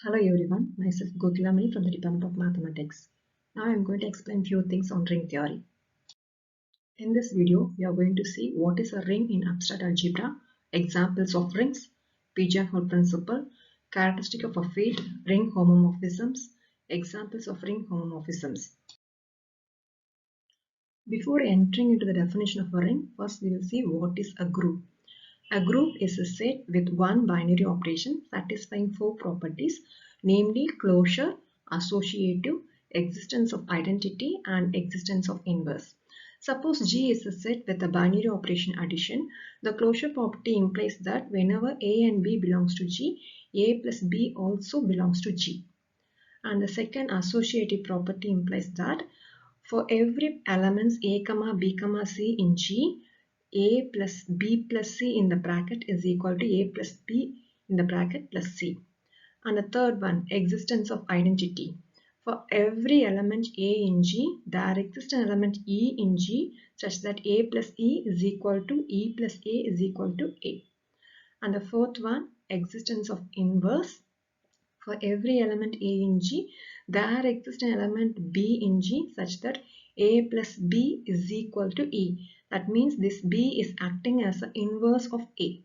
Hello everyone, myself Gokilamani from the Department of Mathematics. Now I am going to explain few things on ring theory. In this video, we are going to see what is a ring in abstract algebra, examples of rings, pigeonhole principle, characteristic of a field, ring homomorphisms, examples of ring homomorphisms. Before entering into the definition of a ring, first we will see what is a group. A group is a set with one binary operation satisfying four properties, namely closure, associative, existence of identity, and existence of inverse. Suppose G is a set with a binary operation addition. The closure property implies that whenever A and B belongs to G, A plus B also belongs to G. And the second associative property implies that for every elements A, B, C in G, A plus B plus C in the bracket is equal to A plus B in the bracket plus C. And the third one, existence of identity. For every element A in G, there exists an element E in G such that A plus E is equal to E plus A is equal to A. And the fourth one, existence of inverse. For every element A in G, there exists an element B in G such that A plus B is equal to E. That means this B is acting as the inverse of A.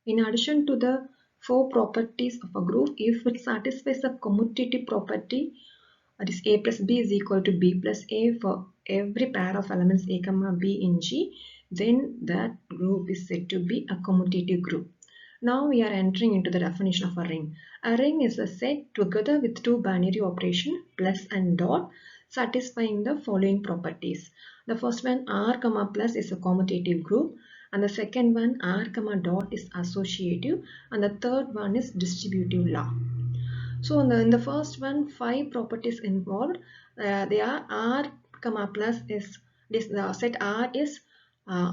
In addition to the four properties of a group, if it satisfies the commutative property, that is A plus B is equal to B plus A for every pair of elements A, B in G, then that group is said to be a commutative group. Now we are entering into the definition of a ring. A ring is a set together with two binary operations plus and dot satisfying the following properties. The first one R, plus is a commutative group, and the second one R, dot is associative, and the third one is distributive law. So in the first one, five properties involved. They are R, plus is this set R is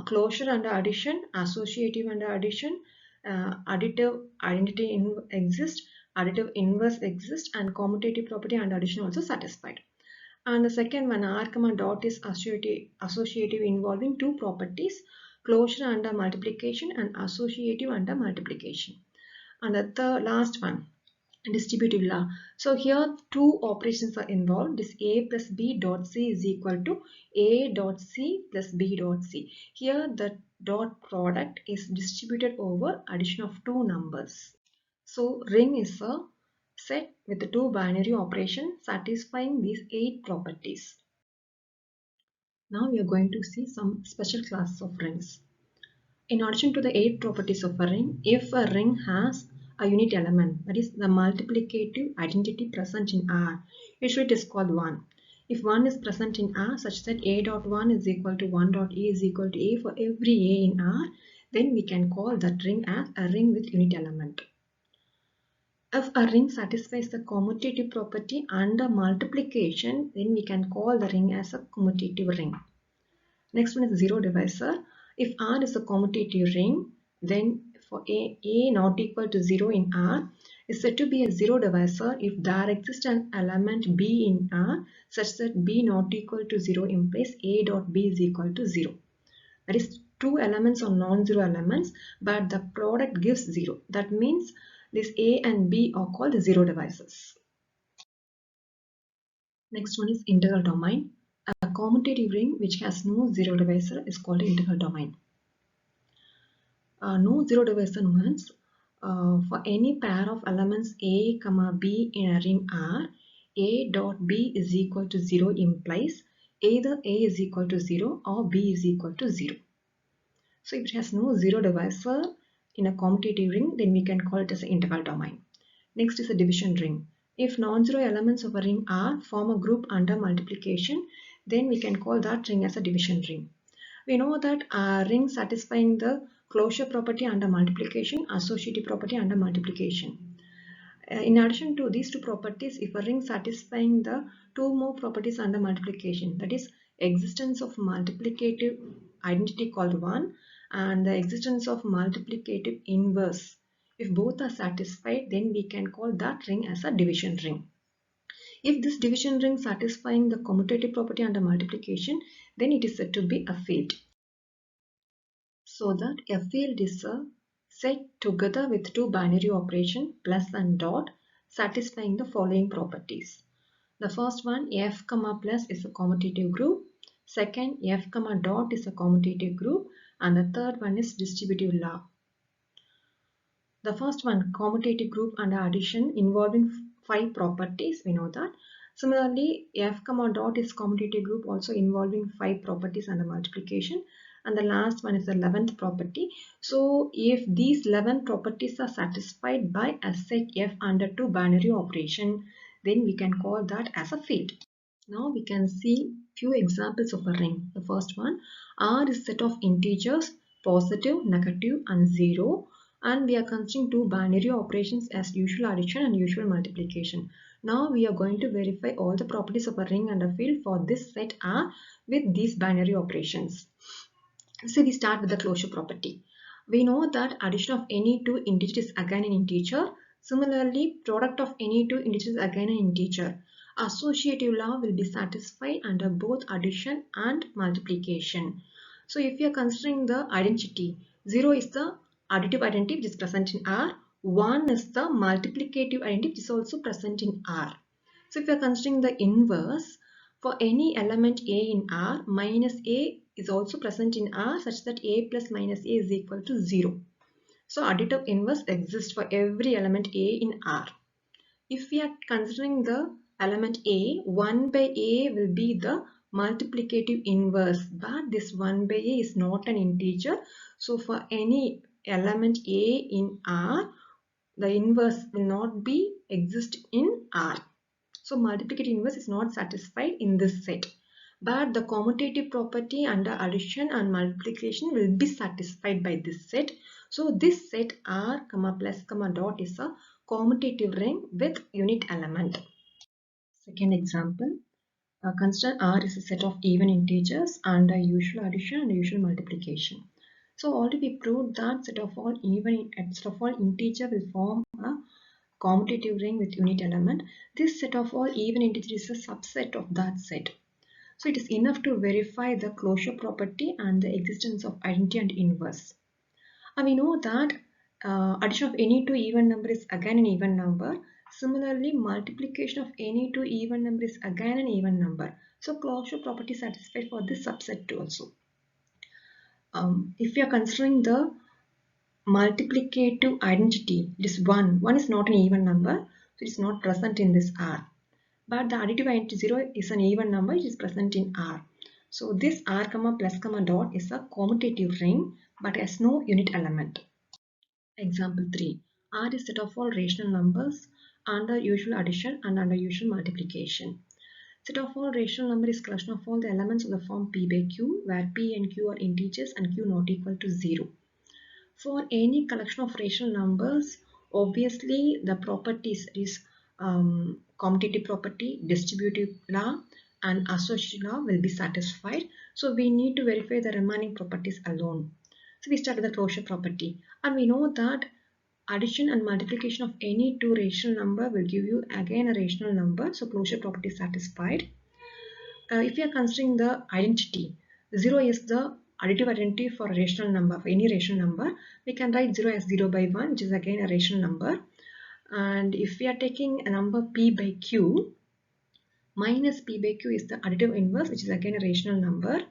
closure under addition, associative under addition, additive identity exists, additive inverse exists, and commutative property under addition also satisfied. And the second one, R, dot is associative involving two properties, closure under multiplication and associative under multiplication. And the last one, distributive law. So here two operations are involved. This A plus B dot C is equal to A dot C plus B dot C. Here the dot product is distributed over addition of two numbers. So ring is a set with the two binary operations satisfying these 8 properties. Now we are going to see some special classes of rings. In addition to the 8 properties of a ring, if a ring has a unit element, that is the multiplicative identity present in R, usually it is called 1. If 1 is present in R such that A dot 1 is equal to 1 dot A is equal to A for every A in R, then we can call that ring as a ring with unit element. If a ring satisfies the commutative property under multiplication, then we can call the ring as a commutative ring. Next one is zero divisor. If R is a commutative ring, then for A not equal to 0 in R is said to be a zero divisor if there exists an element B in R such that B not equal to 0 implies A dot B is equal to 0. That is, two elements are non-zero elements, but the product gives 0. That means this A and B are called zero divisors. Next one is integral domain. A commutative ring which has no zero divisor is called integral domain. No zero divisor means for any pair of elements A, B in a ring R, A dot B is equal to 0 implies either A is equal to 0 or B is equal to 0. So if it has no zero divisor in a commutative ring, then we can call it as an integral domain. Next is a division ring. If non-zero elements of a ring R form a group under multiplication, then we can call that ring as a division ring. We know that a ring satisfying the closure property under multiplication, associative property under multiplication. In addition to these two properties, if a ring satisfying the two more properties under multiplication, that is existence of multiplicative identity called 1 and the existence of multiplicative inverse, if both are satisfied, then we can call that ring as a division ring. If this division ring satisfying the commutative property under multiplication, then it is said to be a field. So that a field is a set together with two binary operations plus and dot satisfying the following properties. The first one, f comma plus is a commutative group. Second, f comma dot is a commutative group. And the third one is distributive law. The first one, commutative group under addition involving 5 properties, we know that. Similarly, f comma dot is commutative group also involving 5 properties under multiplication. And the last one is the 11th property. So if these 11 properties are satisfied by a set f under two binary operation, then we can call that as a field. Now we can see few examples of a ring. The first one, R is set of integers positive, negative and 0, and we are considering two binary operations as usual addition and usual multiplication. Now we are going to verify all the properties of a ring and a field for this set R with these binary operations. So we start with the closure property. We know that addition of any two integers is again an integer. Similarly, product of any two integers is again an integer. Associative law will be satisfied under both addition and multiplication. So if you are considering the identity, 0 is the additive identity which is present in R, 1 is the multiplicative identity which is also present in R. So if you are considering the inverse, for any element A in R, minus A is also present in R such that A plus minus A is equal to 0. So additive inverse exists for every element A in R. If we are considering the element A, 1 by A will be the multiplicative inverse, but this 1 by A is not an integer. So for any element A in R, the inverse will not be exist in R. So multiplicative inverse is not satisfied in this set. But the commutative property under addition and multiplication will be satisfied by this set. So this set R, plus, dot is a commutative ring with unit element. Second example, consider R is a set of even integers under usual addition and usual multiplication. So already we proved that set of all integer will form a commutative ring with unit element. This set of all even integers is a subset of that set. So it is enough to verify the closure property and the existence of identity and inverse. And we know that addition of any two even number is again an even number. Similarly, multiplication of any two even number is again an even number. So closure property is satisfied for this subset too also. If we are considering the multiplicative identity, it is 1. 1 is not an even number, so it is not present in this R. But the additive identity 0 is an even number, it is present in R. So this R, plus, dot is a commutative ring but has no unit element. Example 3. R is set of all rational numbers under usual addition and under usual multiplication. Set of all rational number is collection of all the elements of the form P by Q, where P and Q are integers and Q not equal to 0. For any collection of rational numbers, obviously the properties is commutative property, distributive law and associative law will be satisfied. So we need to verify the remaining properties alone. So we start with the closure property, and we know that addition and multiplication of any two rational number will give you again a rational number. So closure property is satisfied. If we are considering the identity, 0 is the additive identity for a rational number, for any rational number. We can write 0 as 0 by 1, which is again a rational number. And if we are taking a number P by Q, minus P by Q is the additive inverse, which is again a rational number.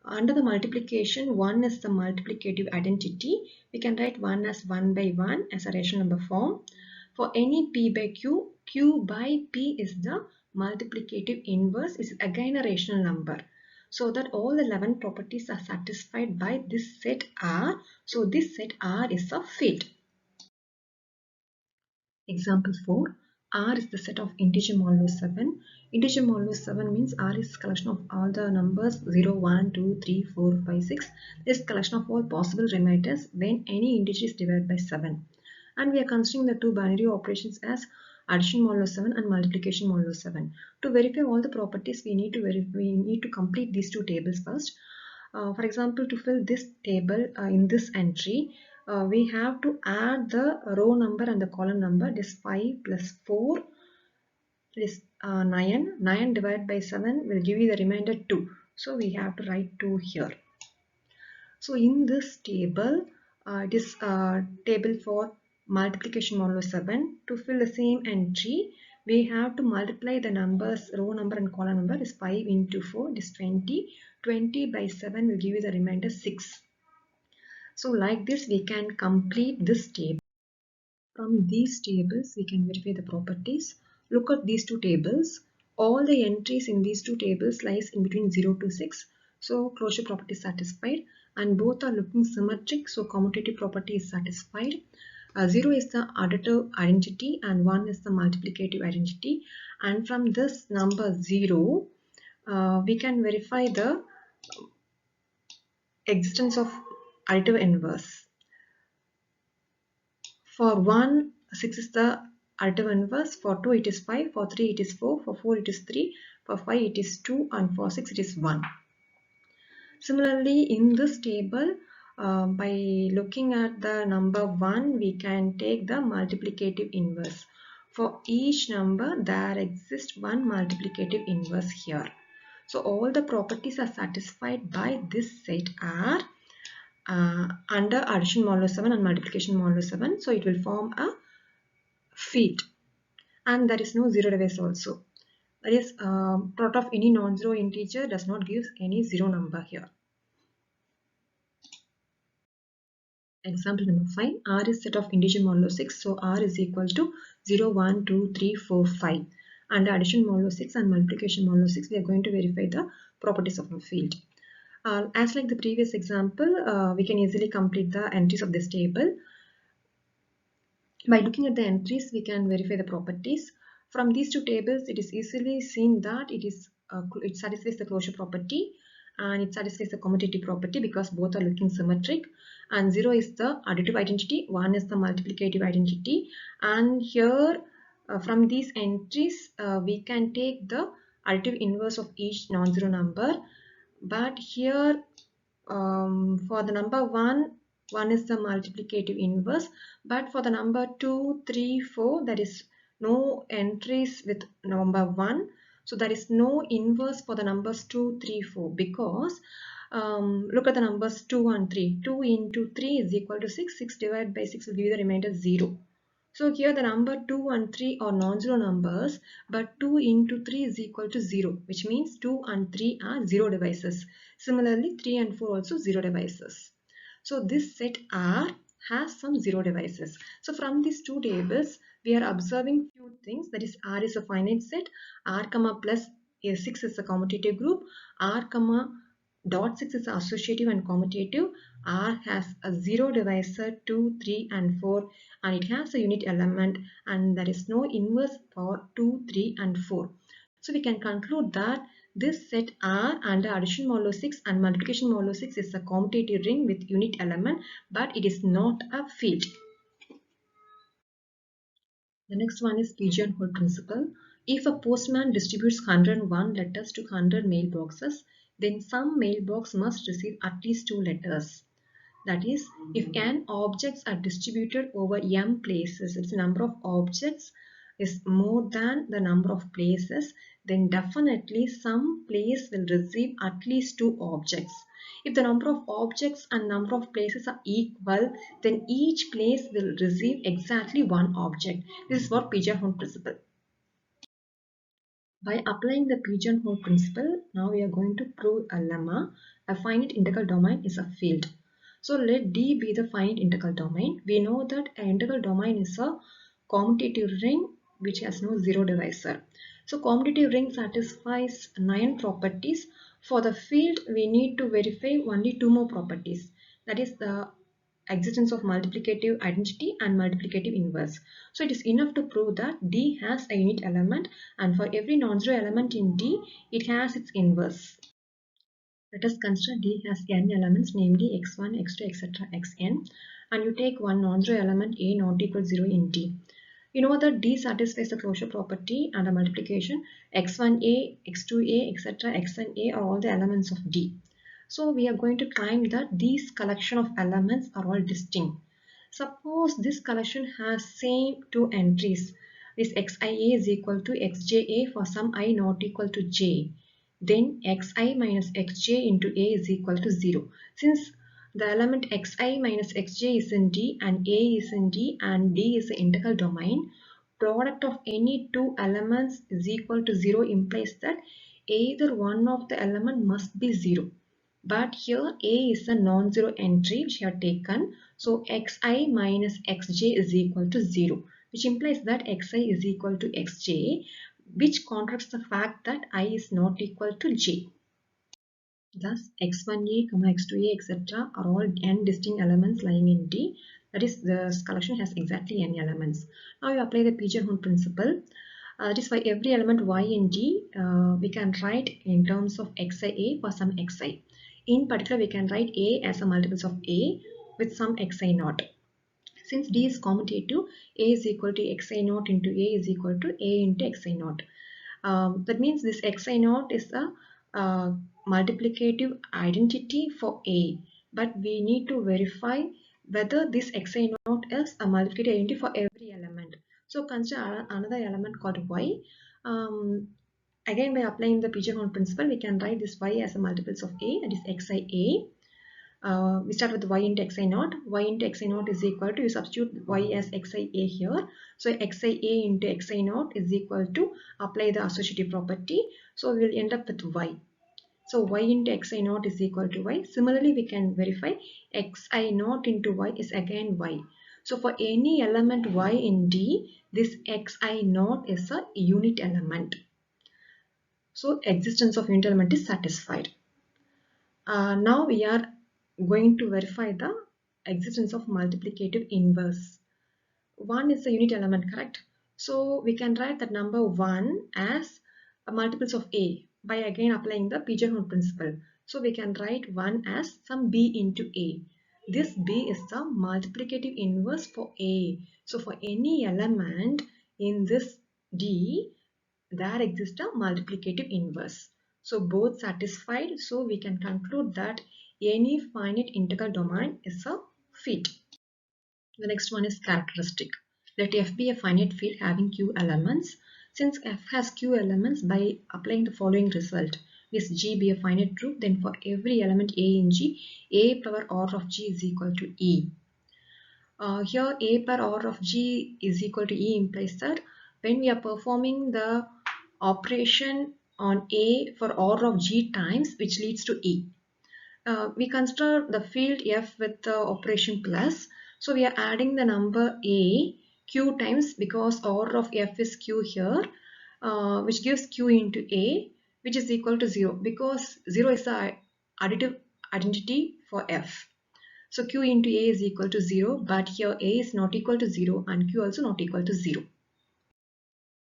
Under the multiplication, 1 is the multiplicative identity. We can write 1 as 1 by 1 as a rational number form. For any P by Q, Q by P is the multiplicative inverse, is again a rational number. So that all the 11 properties are satisfied by this set R. So this set R is a field. Example 4. R is the set of integer modulo 7. Integer modulo 7 means R is collection of all the numbers 0, 1, 2, 3, 4, 5, 6. This is collection of all possible remainders when any integer is divided by 7. And we are considering the two binary operations as addition modulo 7 and multiplication modulo 7. To verify all the properties, we need to complete these two tables first. For example, to fill this table in this entry, we have to add the row number and the column number. This 5 plus 4 is 9. 9 divided by 7 will give you the remainder 2. So we have to write 2 here. So in this table, it is a table for multiplication modulo 7. To fill the same entry, we have to multiply the numbers, row number and column number is 5 into 4, it is 20. 20 by 7 will give you the remainder 6. So like this, we can complete this table. From these tables, we can verify the properties. Look at these two tables. All the entries in these two tables lies in between 0 to 6. So closure property is satisfied, and both are looking symmetric. So commutative property is satisfied. 0 is the additive identity and 1 is the multiplicative identity. And from this number 0, we can verify the existence of additive inverse. For 1, 6 is the additive inverse. For 2, it is 5. For 3, it is 4. For 4, it is 3. For 5, it is 2. And for 6, it is 1. Similarly, in this table, by looking at the number 1, we can take the multiplicative inverse. For each number, there exists one multiplicative inverse here. So all the properties are satisfied by this set are under addition modulo 7 and multiplication modulo 7. So it will form a field, and there is no zero device also. That is, product of any non-zero integer does not give any zero number here. Example number 5. R is set of integer modulo 6. So R is equal to 0, 1, 2, 3, 4, 5. Under addition modulo 6 and multiplication modulo 6, we are going to verify the properties of a field. As like the previous example, we can easily complete the entries of this table. By looking at the entries, we can verify the properties. From these two tables, it is easily seen that it satisfies the closure property and it satisfies the commutative property because both are looking symmetric. And 0 is the additive identity, 1 is the multiplicative identity. And here, from these entries, we can take the additive inverse of each non-zero number. But here, for the number 1 is the multiplicative inverse, but for the number 2, 3, 4, there is no entries with number 1. So there is no inverse for the numbers 2, 3, 4 because look at the numbers 2 and 3. 2 into 3 is equal to 6. 6 divided by 6 will give you the remainder 0. So here the number 2 and 3 are non-zero numbers, but 2 into 3 is equal to 0, which means 2 and 3 are zero devices. Similarly, 3 and 4 also zero devices. So this set R has some zero devices. So from these two tables, we are observing few things. That is, R is a finite set. R comma plus 6 is a commutative group. R comma dot 6 is associative and commutative. R has a zero divisor 2, 3 and 4, and it has a unit element, and there is no inverse for 2, 3 and 4. So we can conclude that this set R under addition modulo 6 and multiplication modulo 6 is a commutative ring with unit element, but it is not a field. The next one is pigeonhole principle. If a postman distributes 101 letters to 100 mailboxes, then some mailbox must receive at least 2 letters. That is, if n objects are distributed over m places, its number of objects is more than the number of places, then definitely some place will receive at least 2 objects. If the number of objects and number of places are equal, then each place will receive exactly 1 object. This is what pigeonhole principle. By applying the pigeonhole principle, now we are going to prove a lemma. A finite integral domain is a field. So let D be the finite integral domain. We know that an integral domain is a commutative ring which has no zero divisor. So commutative ring satisfies 9 properties. For the field, we need to verify only 2 more properties. That is the existence of multiplicative identity and multiplicative inverse. So it is enough to prove that D has a unit element, and for every non-zero element in D, it has its inverse. Let us consider D has n elements, namely x1, x2, etc. xn, and you take one non-zero element A not equal to 0 in D. You know that D satisfies the closure property under multiplication. x1a, x2a, etc. xna are all the elements of D. So we are going to claim that these collection of elements are all distinct. Suppose this collection has same 2 entries. This xia is equal to xja for some I not equal to j. Then xi minus xj into a is equal to 0. Since The element xi minus xj is in D and A is in D and D is the integral domain. Product of any two elements is equal to 0 implies that either one of the element must be 0. But here A is a non-zero entry which we have taken. So xi minus xj is equal to 0, which implies that xi is equal to xj, which contradicts the fact that I is not equal to j. Thus, x1a, x2a, etc. are all n distinct elements lying in D. That is, the collection has exactly n elements. Now you apply the Pigeonhole principle. That is, for every element y in D, we can write in terms of xia for some xi. In particular, we can write a as a multiples of a with some xi naught. Since D is commutative, a is equal to xi naught into a is equal to a into xi naught. That means this xi naught is a multiplicative identity for A, but we need to verify whether this xi naught is a multiplicative identity for every element. So consider another element called y. Again, by applying the Pigeonhole principle, we can write this y as a multiples of A, that is xia. We start with y into xi naught. Y into xi naught is equal to, you substitute y as xia here. So xia into xi naught is equal to, apply the associative property. So we will end up with y. So y into xi naught is equal to y. Similarly, we can verify xi naught into y is again y. So for any element y in D, this xi naught is a unit element. So existence of unit element is satisfied. Now we are going to verify the existence of multiplicative inverse. 1 is a unit element, correct? So we can write that number 1 as a multiples of a by again applying the Pigeonhole principle. So we can write 1 as some b into a. This b is the multiplicative inverse for a. So for any element in this D, there exists a multiplicative inverse. So both satisfied, so we can conclude that any finite integral domain is a fit. The next one is characteristic. Let F be a finite field having Q elements. Since F has Q elements, by applying the following result, this G be a finite group, then for every element A in G, A power R of G is equal to E. Here A power R of G is equal to E implies that when we are performing the operation on A for R of G times, which leads to E. We consider the field F with the operation plus. So we are adding the number A Q times, because R of F is Q here, which gives Q into A, which is equal to 0, because 0 is the additive identity for F. So Q into A is equal to 0, but here A is not equal to 0 and Q also not equal to 0.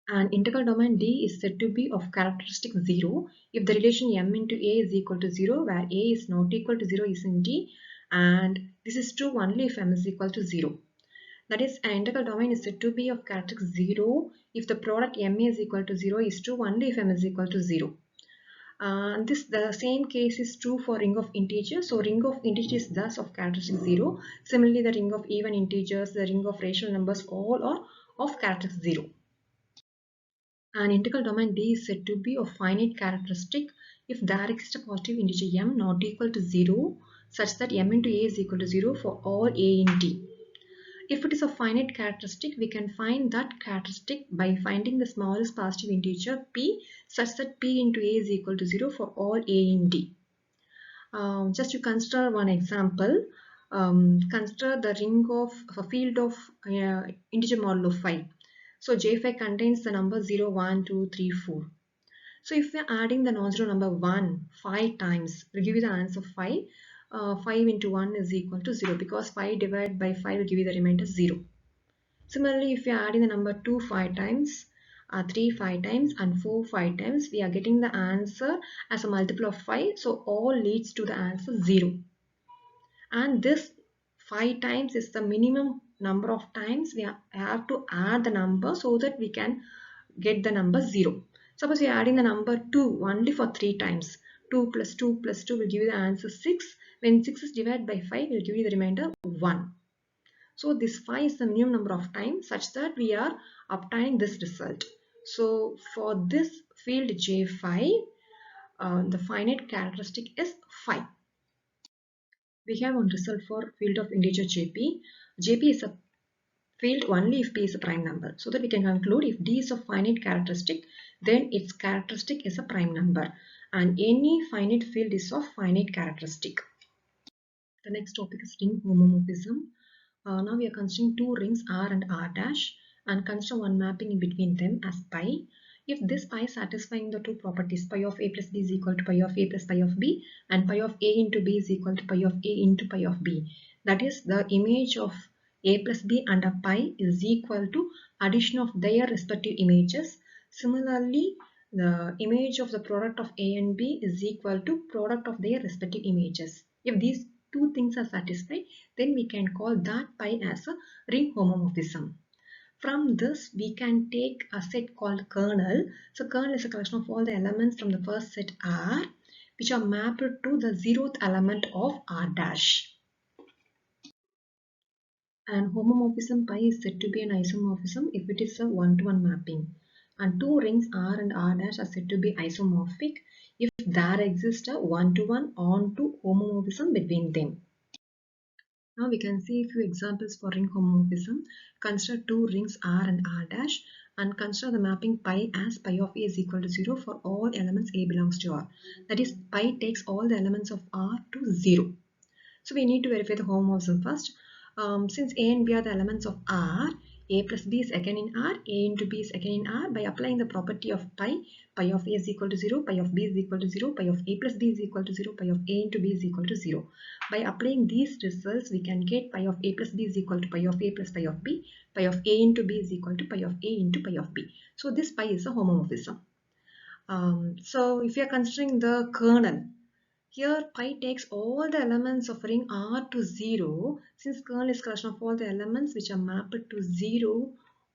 An integral domain D is said to be of characteristic 0 if the relation m into A is equal to 0, where A is not equal to 0 is in D, and this is true only if m is equal to 0. That is, an integral domain is said to be of characteristic 0 if the product m is equal to 0 is true only if m is equal to 0. The same case is true for ring of integers. So ring of integers is thus of characteristic 0. Similarly, the ring of even integers, the ring of rational numbers, all are of characteristic 0. An integral domain D is said to be of finite characteristic if there exists a positive integer m not equal to 0 such that m into A is equal to 0 for all A in D. If it is a finite characteristic, we can find that characteristic by finding the smallest positive integer p such that p into A is equal to 0 for all A in D. Just to consider one example, consider the ring of a field of integer modulo 5. So J5 contains the number 0, 1, 2, 3, 4. So if we are adding the non-zero number 1 5 times, will give you the answer 5. 5 into 1 is equal to 0, because 5 divided by 5 will give you the remainder 0. Similarly, if we are adding the number 2 5 times, 3 5 times and 4 5 times, we are getting the answer as a multiple of 5. So all leads to the answer 0. And this 5 times is the minimum number of times we have to add the number so that we can get the number 0. Suppose we are adding the number 2 only for 3 times. 2 plus 2 plus 2 will give you the answer 6. When 6 is divided by 5, will give you the remainder 1. So this 5 is the minimum number of times such that we are obtaining this result. So for this field J5, the finite characteristic is 5. We have one result for field of integer JP. JP is a field only if P is a prime number. So that we can conclude if D is a finite characteristic, then its characteristic is a prime number. And any finite field is of finite characteristic. The next topic is ring homomorphism. Now we are considering two rings R and R dash and consider one mapping in between them as pi. If this pi is satisfying the two properties pi of a plus b is equal to pi of a plus pi of b and pi of a into b is equal to pi of a into pi of b, that is the image of a plus b under pi is equal to addition of their respective images. Similarly, the image of the product of a and b is equal to product of their respective images. If these two things are satisfied, then we can call that pi as a ring homomorphism. From this, we can take a set called kernel. So kernel is a collection of all the elements from the first set R, which are mapped to the zeroth element of R dash. And homomorphism pi is said to be an isomorphism if it is a one-to-one mapping. And two rings R and R dash are said to be isomorphic if there exists a one-to-one onto homomorphism between them. Now we can see a few examples for ring homomorphism. Consider two rings R and R dash and consider the mapping pi as pi of A is equal to 0 for all elements A belongs to R. That is, pi takes all the elements of R to 0. So we need to verify the homomorphism first. Since A and B are the elements of R, A plus B is again in R, A into B is again in R. By applying the property of pi, pi of A is equal to 0, pi of B is equal to 0, pi of A plus B is equal to 0, pi of A into B is equal to 0. By applying these results, we can get pi of A plus B is equal to pi of A plus pi of B, pi of A into B is equal to pi of A into pi of B. So this pi is a homomorphism. So if you are considering the kernel, here pi takes all the elements of ring R to 0. Since kernel is collection of all the elements which are mapped to 0,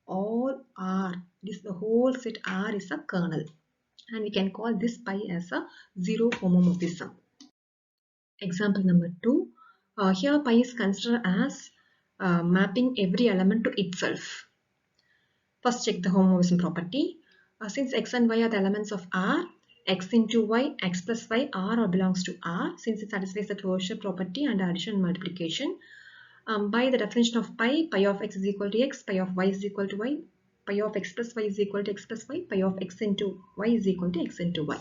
all R, this the whole set R is a kernel. And we can call this pi as a zero homomorphism. Example number 2. Here pi is considered as mapping every element to itself. First check the homomorphism property. Since x and y are the elements of R, x into y, x plus y, R or belongs to R, since it satisfies the closure property and addition and multiplication. By the definition of pi, pi of x is equal to x, pi of y is equal to y, pi of x plus y is equal to x plus y, pi of x into y is equal to x into y.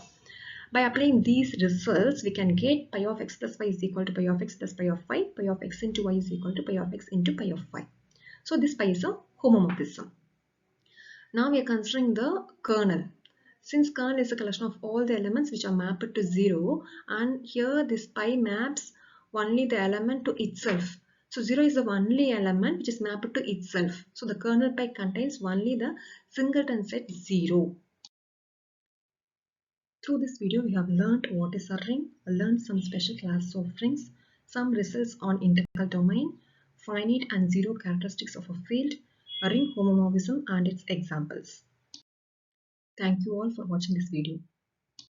By applying these results, we can get pi of x plus y is equal to pi of x plus pi of y, pi of x into y is equal to pi of x into pi of y. So this pi is a homomorphism. Now we are considering the kernel. Since kernel is a collection of all the elements which are mapped to 0, and here this pi maps only the element to itself. So 0 is the only element which is mapped to itself. So the kernel pi contains only the singleton set 0. Through this video, we have learned what is a ring, learned some special classes of rings, some results on integral domain, finite and zero characteristics of a field, a ring homomorphism and its examples. Thank you all for watching this video.